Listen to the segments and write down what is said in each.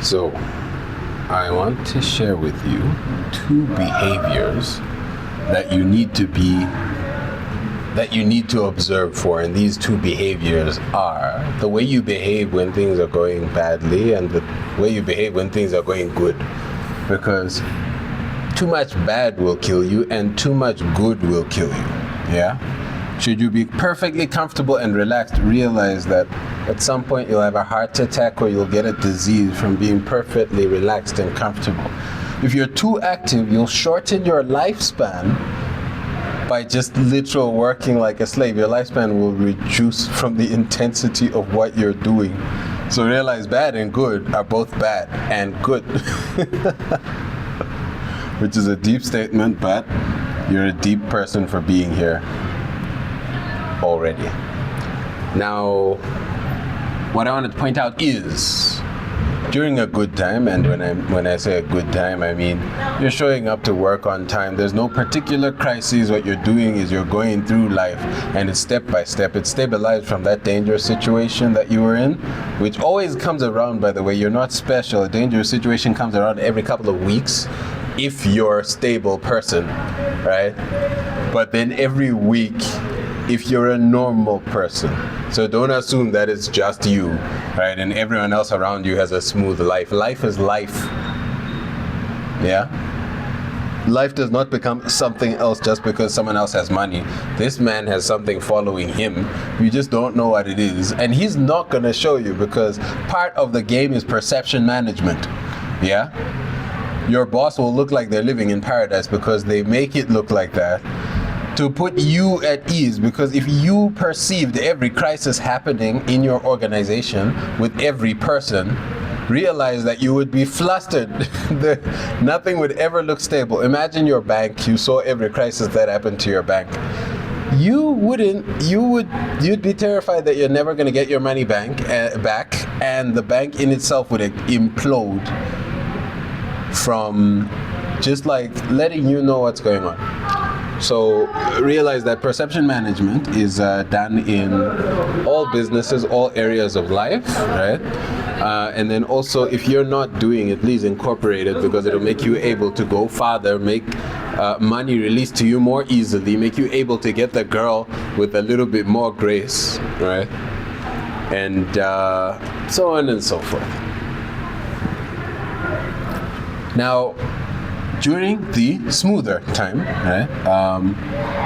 So, I want to share with you 2 behaviors that you need to observe for, and these 2 behaviors are the way you behave when things are going badly and the way you behave when things are going good. Because too much bad will kill you and too much good will kill you. Yeah? Should you be perfectly comfortable and relaxed, realize that at some point you'll have a heart attack or you'll get a disease from being perfectly relaxed and comfortable. If you're too active, you'll shorten your lifespan by just literal working like a slave. Your lifespan will reduce from the intensity of what you're doing. So realize bad and good are both bad and good. Which is a deep statement, but you're a deep person for being here already. Now, what I wanted to point out is, during a good time, and when I say a good time, I mean you're showing up to work on time. There's no particular crisis. What you're doing is you're going through life, and it's step by step. It's stabilized from that dangerous situation that you were in, which always comes around, by the way. You're not special. A dangerous situation comes around every couple of weeks if you're a stable person, right? But then every week if you're a normal person. So don't assume that it's just you, right? And everyone else around you has a smooth life. Life is life. Yeah? Life does not become something else just because someone else has money. This man has something following him. You just don't know what it is. And he's not going to show you, because part of the game is perception management. Yeah? Your boss will look like they're living in paradise because they make it look like that, to put you at ease. Because if you perceived every crisis happening in your organization with every person, realize that you would be flustered. Nothing would ever look stable. Imagine your bank. You saw every crisis that happened to your bank. You'd be terrified that you're never going to get your money back, and the bank in itself would implode from just like letting you know what's going on. So realize that perception management is done in all businesses, all areas of life, right? And then also, if you're not doing it, please incorporate it, because it'll make you able to go farther, make money released to you more easily, make you able to get the girl with a little bit more grace, right? And so on and so forth. Now, during the smoother time, right?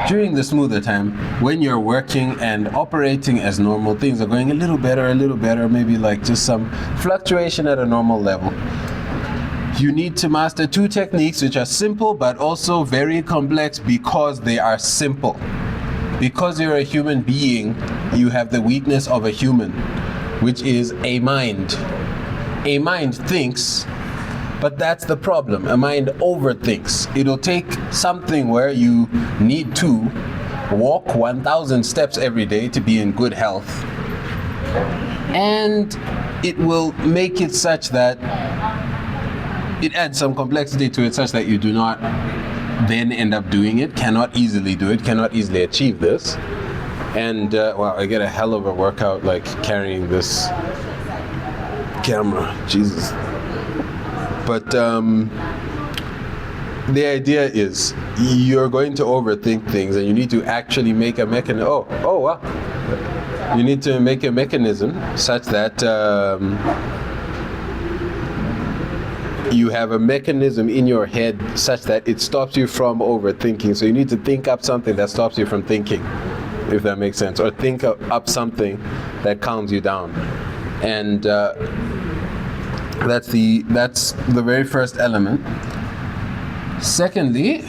During the smoother time, when you're working and operating as normal, things are going a little better, maybe like just some fluctuation at a normal level. You need to master 2 techniques which are simple but also very complex because they are simple. Because you're a human being, you have the weakness of a human, which is a mind. A mind thinks, but that's the problem. A mind overthinks. It'll take something where you need to walk 1,000 steps every day to be in good health, and it will make it such that it adds some complexity to it, such that you do not then end up doing it, cannot easily do it, cannot easily achieve this. And wow, I get a hell of a workout like carrying this camera, Jesus. But the idea is you're going to overthink things, and you need to actually make a mechanism. Oh wow! You need to make a mechanism such that you have a mechanism in your head such that it stops you from overthinking. So you need to think up something that stops you from thinking, if that makes sense, or think up something that calms you down. And that's the very first element. Secondly,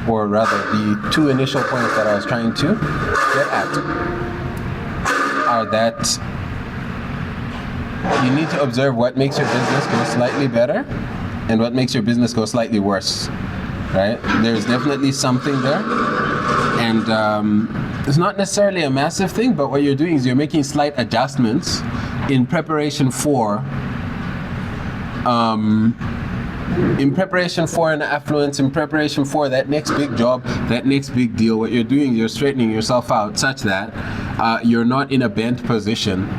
or rather the 2 initial points that I was trying to get at are that you need to observe what makes your business go slightly better and what makes your business go slightly worse, right? There's definitely something there, and it's not necessarily a massive thing, but what you're doing is you're making slight adjustments in preparation for an affluence, in preparation for that next big job, that next big deal. What you're doing is you're straightening yourself out such that you're not in a bent position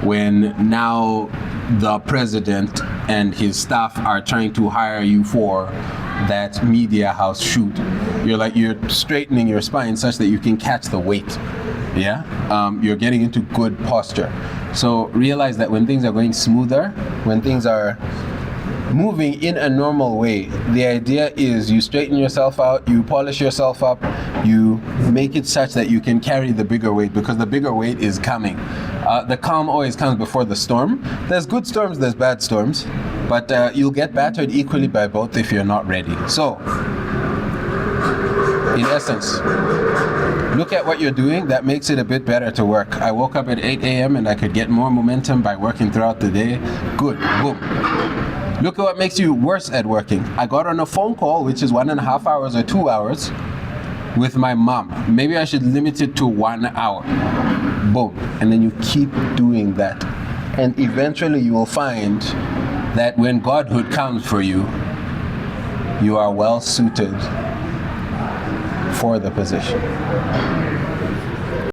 when now the president and his staff are trying to hire you for that media house shoot. You're straightening your spine such that you can catch the weight. Yeah, you're getting into good posture. So realize that when things are going smoother, when things are moving in a normal way, the idea is you straighten yourself out, you polish yourself up, you make it such that you can carry the bigger weight, because the bigger weight is coming. The calm always comes before the storm. There's good storms, there's bad storms, but you'll get battered equally by both if you're not ready. So, in essence, look at what you're doing. That makes it a bit better to work. I woke up at 8 a.m. and I could get more momentum by working throughout the day. Good, boom. Look at what makes you worse at working. I got on a phone call, which is 1.5 hours or 2 hours, with my mom. Maybe I should limit it to 1 hour. Boom. And then you keep doing that. And eventually you will find that when godhood comes for you, you are well suited for the position.